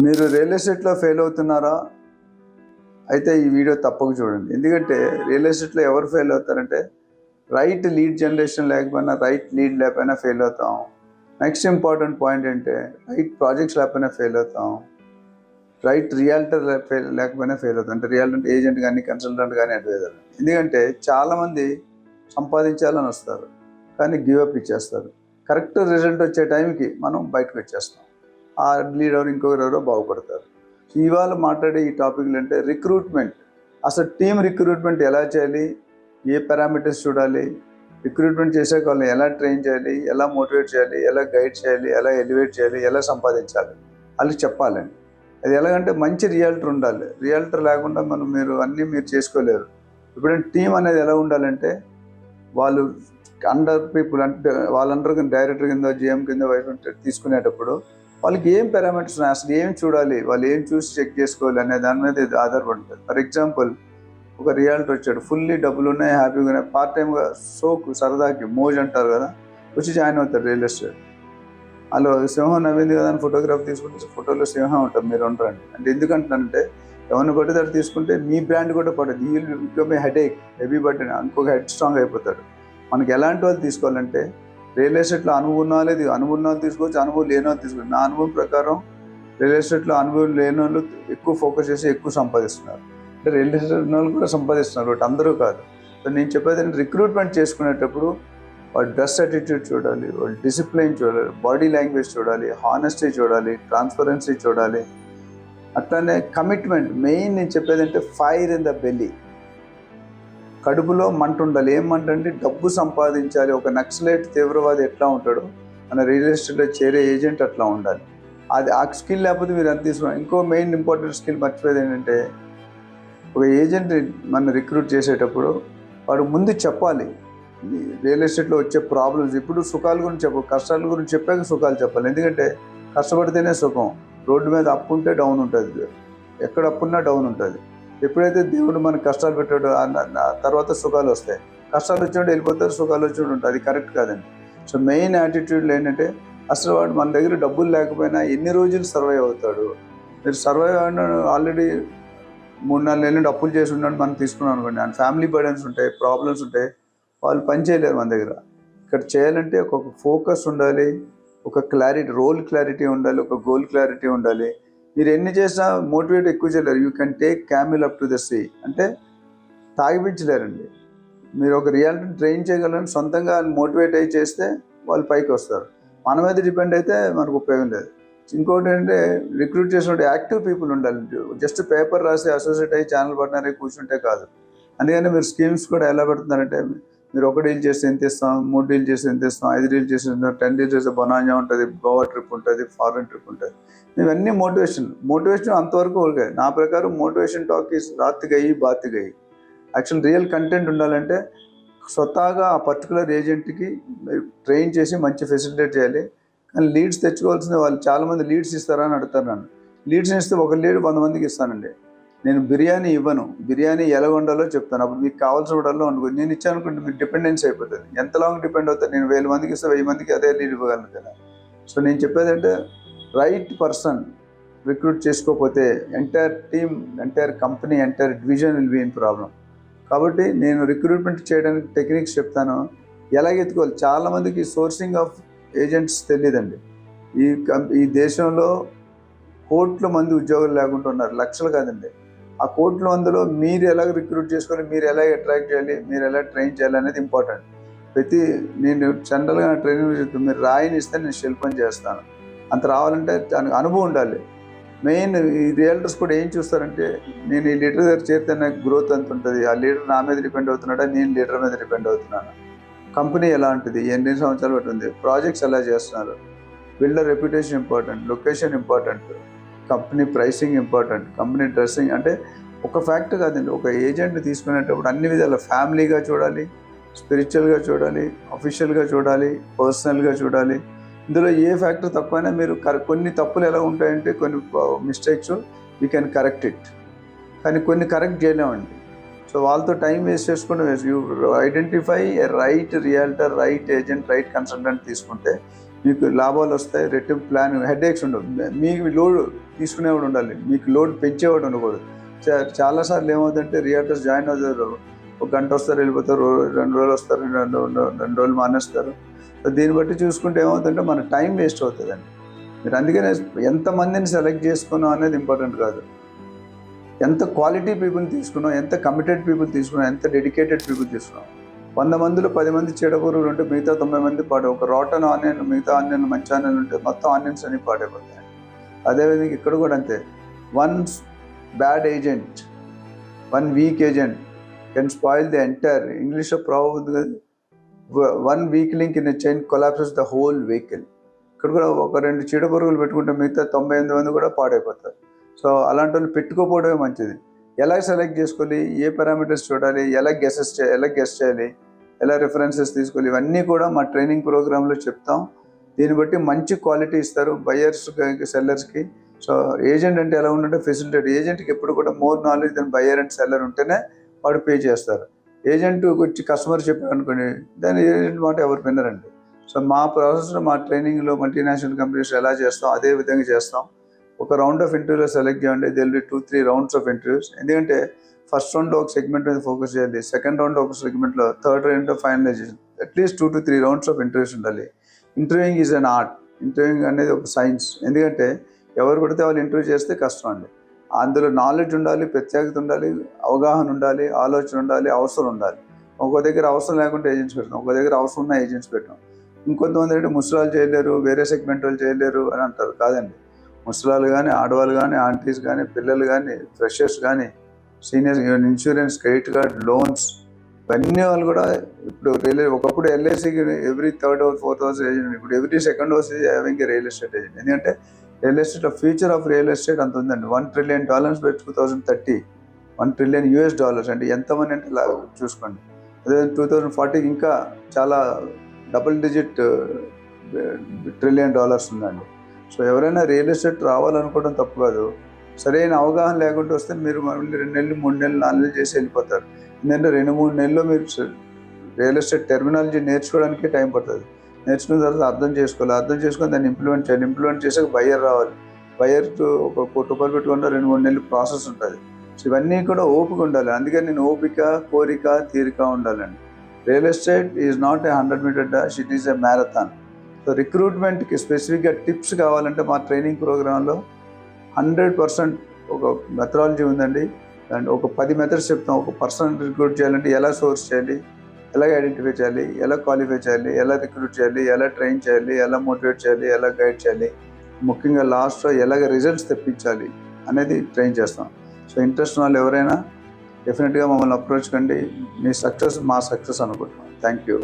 మీరు రియల్ ఎస్టేట్లో ఫెయిల్ అవుతున్నారా? అయితే ఈ వీడియో తప్పక చూడండి. ఎందుకంటే రియల్ ఎస్టేట్లో ఎవరు ఫెయిల్ అవుతారంటే రైట్ లీడ్ జనరేషన్ లేకపోయినా, రైట్ లీడ్ లేకపోయినా ఫెయిల్ అవుతాం. నెక్స్ట్ ఇంపార్టెంట్ పాయింట్ ఏంటంటే రైట్ ప్రాజెక్ట్స్ లేకపోయినా ఫెయిల్ అవుతాం. రైట్ రియాల్టర్ లేకపోయినా ఫెయిల్ అవుతాం. అంటే రియాల్టర్ అంటే ఏజెంట్ కానీ, కన్సల్టెంట్ కానీ, అడ్వైజర్. ఎందుకంటే చాలామంది సంపాదించాలని వస్తారు, కానీ గివప్ ఇచ్చేస్తారు. కరెక్ట్ రిజల్ట్ వచ్చే టైంకి మనం బయటకు వచ్చేస్తాం. ఆ లీడర్ ఇంకొకరెవరో బాగుపడతారు. ఇవాళ మాట్లాడే ఈ టాపిక్లు అంటే రిక్రూట్మెంట్. అసలు టీమ్ రిక్రూట్మెంట్ ఎలా చేయాలి, ఏ పారామీటర్స్ చూడాలి, రిక్రూట్మెంట్ చేసాక వాళ్ళని ఎలా ట్రైన్ చేయాలి, ఎలా మోటివేట్ చేయాలి, ఎలా గైడ్ చేయాలి, ఎలా ఎలివేట్ చేయాలి, ఎలా సంపాదించాలి వాళ్ళకి చెప్పాలండి. అది ఎలాగంటే మంచి రియాల్టర్ ఉండాలి. రియాల్టర్ లేకుండా మీరు చేసుకోలేరు. ఇప్పుడు టీం అనేది ఎలా ఉండాలంటే వాళ్ళు అండర్ పీపుల్, అంటే వాళ్ళందరూ డైరెక్టర్ కింద, జిఎం కింద, వైఫ్ తీసుకునేటప్పుడు వాళ్ళకి ఏం పారామీటర్స్ ఉన్నాయి, అసలు ఏం చూడాలి, వాళ్ళు ఏం చూసి చెక్ చేసుకోవాలి అనే దాని మీద ఇది ఆధారపడుతుంది. ఫర్ ఎగ్జాంపుల్, ఒక రియాల్టర్ వచ్చాడు, ఫుల్లీ డబ్బులు ఉన్నాయి, హ్యాపీగా ఉన్నాయి, పార్ట్ టైంగా సరదాకి మోజ్ అంటారు కదా, వచ్చి జాయిన్ అవుతారు రియల్ ఎస్టేట్. వాళ్ళు సింహం నవ్వింది కదా అని ఫోటోగ్రాఫ్ తీసుకుంటే ఫోటోలో సింహం ఉంటుంది, మీరు ఉండరండి. అంటే ఎందుకంటే ఎవరిని కొట్టేదాన్ని తీసుకుంటే మీ బ్రాండ్ కూడా పడదు. ఈ will become a headache, heavy burden, ఇంకొక హెడ్ స్ట్రాంగ్ అయిపోతాడు. మనకి ఎలాంటి వాళ్ళు తీసుకోవాలంటే రియల్ ఎస్టేట్లో అనుభవం ఉన్న వాళ్ళు తీసుకోవచ్చు, అనుభవం లేని వాళ్ళు తీసుకోవచ్చు. నా అనుభవం ప్రకారం రియల్ ఎస్టేట్లో అనుభవం లేని వాళ్ళు ఎక్కువ ఫోకస్ చేసి ఎక్కువ సంపాదిస్తున్నారు. అంటే రియల్ ఎస్టేట్ వాళ్ళు కూడా సంపాదిస్తున్నారు, బట్ అందరూ కాదు. సో నేను చెప్పేది రిక్రూట్మెంట్ చేసుకునేటప్పుడు వాళ్ళ డ్రెస్ అటిట్యూడ్ చూడాలి, వాళ్ళ డిసిప్లిన్ చూడాలి, బాడీ లాంగ్వేజ్ చూడాలి, హానెస్టీ చూడాలి, ట్రాన్స్పరెన్సీ చూడాలి. అట్లానే కమిట్మెంట్. మెయిన్ నేను చెప్పేది అంటే ఫైర్ ఇన్ ద బెల్లీ, కడుపులో మంట ఉండాలి. ఏం మంట అంటే డబ్బు సంపాదించాలి. ఒక నక్సలైట్ తీవ్రవాది ఎట్లా ఉంటాడో మన రియల్ ఎస్టేట్లో చేరే ఏజెంట్ అట్లా ఉండాలి. అది ఆ స్కిల్ లేకపోతే మీరు ఎంత తీసుకున్నారు. ఇంకో మెయిన్ ఇంపార్టెంట్ స్కిల్ మర్చిపోయేది ఏంటంటే ఒక ఏజెంట్ మనం రిక్రూట్ చేసేటప్పుడు వాడు ముందు చెప్పాలి రియల్ ఎస్టేట్లో వచ్చే ప్రాబ్లమ్స్. ఇప్పుడు సుఖాల గురించి కష్టాల గురించి చెప్పాక సుఖాలు చెప్పాలి. ఎందుకంటే కష్టపడితేనే సుఖం. రోడ్డు మీద అప్పు ఉంటే డౌన్ ఉంటుంది, ఎక్కడ అప్పున్నా డౌన్ ఉంటుంది. ఎప్పుడైతే దేవుడు మనకు కష్టాలు పెట్టాడో తర్వాత సుఖాలు వస్తాయి. కష్టాలు వచ్చినప్పుడు వెళ్ళిపోతారు, సుఖాలు వచ్చినప్పుడు ఉంటుంది. అది కరెక్ట్ కాదండి. సో మెయిన్ యాటిట్యూడ్లో ఏంటంటే అసలు వాడు మన దగ్గర డబ్బులు లేకపోయినా ఎన్ని రోజులు సర్వైవ్ అవుతాడు. మీరు సర్వైవ్ అయిన ఆల్రెడీ 3-4 నెలలు నుండి అప్పులు చేసి ఉన్నాడు మనం తీసుకున్నాం అనుకోండి, అండ్ ఫ్యామిలీ బర్డెన్స్ ఉంటాయి, ప్రాబ్లమ్స్ ఉంటాయి, వాళ్ళు పని చేయలేరు మన దగ్గర. ఇక్కడ చేయాలంటే ఒక ఫోకస్ ఉండాలి, ఒక క్లారిటీ, రోల్ క్లారిటీ ఉండాలి, ఒక గోల్ క్లారిటీ ఉండాలి. మీరు ఎన్ని చేసినా మోటివేట్ ఎక్కువ చేయలేరు. You can take camel up to the sea, అంటే తాగిపించలేరండి. మీరు ఒక రియాలిటీని ట్రైన్ చేయగలని సొంతంగా మోటివేట్ అయ్యి చేస్తే వాళ్ళు పైకి వస్తారు. మన మీద డిపెండ్ అయితే మనకు ఉపయోగం లేదు. ఇంకోటి ఏంటంటే రిక్రూట్ చేసినప్పుడు యాక్టివ్ పీపుల్ ఉండాలి. జస్ట్ పేపర్ రాసి అసోసియేట్ అయ్యి ఛానల్ పార్ట్నర్ అయ్యి కూర్చుంటే కాదు. అందుకని మీరు స్కీమ్స్ కూడా ఎలా పెడుతున్నారంటే మీరు 1 డీల్ చేస్తే ఎంత ఇస్తాం, 3 డీల్ చేస్తే ఎంత ఇస్తాం, 5 డీల్ చేస్తే 10 డీల్ చేస్తే బొనాంజా ఉంటుంది, గోవా ట్రిప్ ఉంటుంది, ఫారెన్ ట్రిప్ ఉంటుంది. ఇవన్నీ మోటివేషన్ అంతవరకు ఓకే. నా ప్రకారం మోటివేషన్ టాక్ ఈస్ రాత్ గయి బాత్ గయి. యాక్చువల్ రియల్ కంటెంట్ ఉండాలంటే స్వతహాగా ఆ పర్టికులర్ ఏజెంట్కి ట్రైన్ చేసి మంచి ఫెసిలిటేట్ చేయాలి. కానీ లీడ్స్ తెచ్చుకోవాల్సింది వాళ్ళు చాలామంది లీడ్స్ ఇస్తారా అని అడుగుతారు నన్ను. లీడ్స్ ఇస్తే ఒక లీడ్ 100 మందికి ఇస్తానండి. నేను బిర్యానీ ఇవ్వను, బిర్యానీ ఎలా వండాలో చెప్తాను. అప్పుడు మీకు కావాల్సిన వండాలో వండుకోండి. నేను ఇచ్చాను అనుకుంటే మీకు డిపెండెన్సీ అయిపోతుంది. ఎంత లాంగ్ డిపెండ్ అవుతుంది? నేను 1000 మందికి ఇస్తే 1000 మందికి అదే లీడ్ ఇవ్వగలను కదా. సో నేను చెప్పేది అంటే రైట్ పర్సన్ రిక్రూట్ చేసుకోకపోతే entire team, entire company, entire division will be in problem. కాబట్టి నేను రిక్రూట్మెంట్ చేయడానికి టెక్నిక్స్ చెప్తాను, ఎలాగ ఎత్తుకోవాలి. చాలామందికి సోర్సింగ్ ఆఫ్ ఏజెంట్స్ తెలియదండి. ఈ దేశంలో కోట్ల మంది ఉద్యోగాలు లేకుండా ఉన్నారు, లక్షలు కాదండి. ఆ కోట్ల మందిలో మీరు ఎలా రిక్రూట్ చేసుకోవాలి, మీరు ఎలా అట్రాక్ట్ చేయాలి, మీరు ఎలా ట్రైన్ చేయాలి అనేది ఇంపార్టెంట్. నేను జనరల్గా నా ట్రైనింగ్ చెప్తాను, మీరు రాయిని ఇస్తే నేను శిల్పం చేస్తాను. అంత రావాలంటే దానికి అనుభవం ఉండాలి. మెయిన్ ఈ రియల్టర్స్ కూడా ఏం చూస్తారంటే నేను ఈ లీడర్ దగ్గర చేరితే నాకు గ్రోత్ ఎంత ఉంటుంది, ఆ లీడర్ నా మీద డిపెండ్ అవుతున్నాడా, నేను లీడర్ మీద డిపెండ్ అవుతున్నాను, కంపెనీ ఎలా ఉంటుంది, ఎన్ని సంవత్సరాలు పట్టింది, ప్రాజెక్ట్స్ ఎలా చేస్తున్నారు, builder reputation important, location important, company pricing important, company dressing. అంటే ఒక ఫ్యాక్ట్ కాదండి, ఒక ఏజెంట్ని తీసుకునేటప్పుడు అన్ని విధాల ఫ్యామిలీగా చూడాలి, స్పిరిచువల్గా చూడాలి, అఫీషియల్గా చూడాలి, పర్సనల్గా చూడాలి. ఇందులో ఏ ఫ్యాక్టర్ తక్కువైనా మీరు కొన్ని తప్పులు ఎలా ఉంటాయంటే కొన్ని mistakes you can correct it, కానీ కొన్ని కరెక్ట్ చేయలేమండి. సో వాళ్ళతో టైం వేస్ట్ చేసుకుంటే waste. You identify A right realtor, right agent, right consultant తీసుకుంటే మీకు లాభాలు వస్తాయి. రెట్టింపు ప్లాన్, హెడేక్స్ ఉండవు. మీకు లోడ్ తీసుకునేవాడు ఉండాలి, మీకు లోడ్ పెంచేవాడు ఉండకూడదు. చాలాసార్లు ఏమవుతుందంటే రియల్టర్స్ జాయిన్ అవుతారు, ఒక గంట వస్తారు వెళ్ళిపోతారు, 2 రోజులు వస్తారు, 2 రోజులు మానేస్తారు. సో దీన్ని బట్టి చూసుకుంటే ఏమవుతుందంటే మన టైం వేస్ట్ అవుతుందండి. మీరు అందుకనే ఎంతమందిని సెలెక్ట్ చేసుకున్నాం అనేది ఇంపార్టెంట్ కాదు, ఎంత క్వాలిటీ పీపుల్ తీసుకున్నాం, ఎంత కమిటెడ్ పీపుల్ తీసుకున్నాం, ఎంత డెడికేటెడ్ పీపుల్ తీసుకున్నాం. 100 మందిలో 10 మంది చెడపురుగులు ఉంటే మిగతా 90 మంది పాడే. ఒక రోటన్ ఆనియన్, మిగతా ఆనియన్ మంచి ఆనియన్ ఉంటే మొత్తం ఆనియన్స్ అన్ని పాడైపోతాయి. అదేవిధంగా ఇక్కడ కూడా అంతే. One bad agent, one week agent can spoil the entire. ఇంగ్లీష్లో ప్రాబ్లం ఉంది కదా, 1 weak link in a chain collapses the whole vehicle. ఇక్కడ కూడా ఒక 2 చీడపురుగులు పెట్టుకుంటే మిగతా 98 మంది కూడా పాడైపోతారు. సో అలాంటి వాళ్ళు పెట్టుకోపోవడమే మంచిది. ఎలా సెలెక్ట్ చేసుకోవాలి, ఏ పారామీటర్స్ చూడాలి, ఎలా గెస్ట్ చేయాలి, ఎలా రిఫరెన్సెస్ తీసుకోవాలి, ఇవన్నీ కూడా మా ట్రైనింగ్ ప్రోగ్రాంలో చెప్తాం. దీన్ని బట్టి మంచి క్వాలిటీ ఇస్తారు బయర్స్కి, సెల్లర్స్కి. సో ఏజెంట్ అంటే ఎలా ఉందంటే ఫెసిలిటేట్. ఏజెంట్కి ఎప్పుడు కూడా more knowledge than buyer and seller ఉంటేనే వాడు పే చేస్తారు. ఏజెంట్ వచ్చి కస్టమర్ చెప్పారు అనుకోండి, దాని ఏజెంట్ మాట ఎవరు వినరండి. సో మా ప్రాసెస్లో, మా ట్రైనింగ్లో మల్టీనేషనల్ కంపెనీస్ ఎలా చేస్తాం అదే విధంగా చేస్తాం. ఒక రౌండ్ ఆఫ్ ఇంటర్వ్యూలో సెలెక్ట్ చేయండి, దిల్ బి 2-3 రౌండ్స్ ఆఫ్ ఇంటర్వ్యూస్. ఎందుకంటే ఫస్ట్ రౌండ్లో ఒక సెగ్మెంట్ మీద ఫోకస్ చేయాలి, సెకండ్ రౌండ్లో ఒక సెగ్మెంట్లో, థర్డ్ రౌండ్లో finalization. At least 2-3 rounds of interviews ఉండాలి. Interviewing is an art. Interviewing అనేది ఒక సైన్స్. ఎందుకంటే ఎవరు పడితే వాళ్ళు ఇంటర్వ్యూ చేస్తే కష్టం అండి. అందులో నాలెడ్జ్ ఉండాలి, ప్రత్యేకత ఉండాలి, అవగాహన ఉండాలి, ఆలోచన ఉండాలి, అవసరం ఉండాలి. ఒక దగ్గర అవసరం లేకుంటే ఏజెంట్స్ పెట్టాం, ఒక దగ్గర అవసరం ఉన్న ఏజెంట్స్ పెట్టాం. ఇంకొంతమంది అంటే ముసలాలు చేయలేరు, వేరే సెగ్మెంట్ వాళ్ళు చేయలేరు అని అంటారు. కాదండి, ముసలాలు కానీ, ఆడవాళ్ళు కానీ, ఆంటీస్ కానీ, పిల్లలు కానీ, ఫ్రెషర్స్ కానీ, seniors, insurance, credit card, loans, ఇవన్నీ వాళ్ళు కూడా ఇప్పుడు ఒకప్పుడు ఎల్ఐసికి every 3rd or 4th house agent, ఇప్పుడు every 2nd house having real estate agent. ఎందుకంటే real estate, future of real estate అంత ఉందండి. $1 trillion by 2030, $1 trillion అంటే ఎంతమంది అంటే చూసుకోండి. అదే 2040 ఇంకా చాలా డబుల్ డిజిట్ $1 trillion ఉందండి. సో ఎవరైనా రియల్ ఎస్టేట్ రావాలనుకోవడం తప్పు కాదు. సరైన అవగాహన లేకుండా వస్తే మీరు మళ్ళీ 2 నెలలు, 3 నెలలు, 4 నెలలు చేసి వెళ్ళిపోతారు. ఎందుకంటే 2-3 నెలల్లో మీరు రియల్ ఎస్టేట్ టెర్మినాలజీ నేర్చుకోవడానికి టైం పడుతుంది. నేర్చుకున్న తర్వాత అర్థం చేసుకోవాలి, అర్థం చేసుకొని దాన్ని ఇంప్లిమెంట్ చేయాలి. ఇంప్లిమెంట్ చేసాక బయ్యర్ రావాలి. బయ్యర్ ఒక ₹1 కోటి పెట్టుకుంటే 2-3 నెలలు ప్రాసెస్ ఉంటుంది. సో ఇవన్నీ కూడా ఓపిక ఉండాలి. అందుకని నేను ఓపిక, కోరిక, తీరిక ఉండాలండి. Real estate is not a 100-meter dash, it is a marathon. So రిక్రూట్మెంట్కి స్పెసిఫిక్గా టిప్స్ కావాలంటే మా ట్రైనింగ్ ప్రోగ్రాంలో 100% ఒక మెథడాలజీ ఉందండి. అండ్ ఒక 10 మెథడ్స్ చెప్తాం. ఒక పర్సన్ రిక్రూట్ చేయాలంటే ఎలా సోర్స్ చేయాలి, ఎలా ఐడెంటిఫై చేయాలి, ఎలా క్వాలిఫై చేయాలి, ఎలా రిక్రూట్ చేయాలి, ఎలా ట్రైన్ చేయాలి, ఎలా మోటివేట్ చేయాలి, ఎలా గైడ్ చేయాలి, ముఖ్యంగా లాస్ట్లో ఎలాగ రిజల్ట్స్ తెప్పించాలి అనేది ట్రైన్ చేస్తాం. సో ఇంట్రెస్ట్ ఉన్న వాళ్ళు ఎవరైనా డెఫినెట్గా మమ్మల్ని అప్రోచ్ కండి. మీ సక్సెస్ మా సక్సెస్ అనుకుంటున్నాం. Thank you.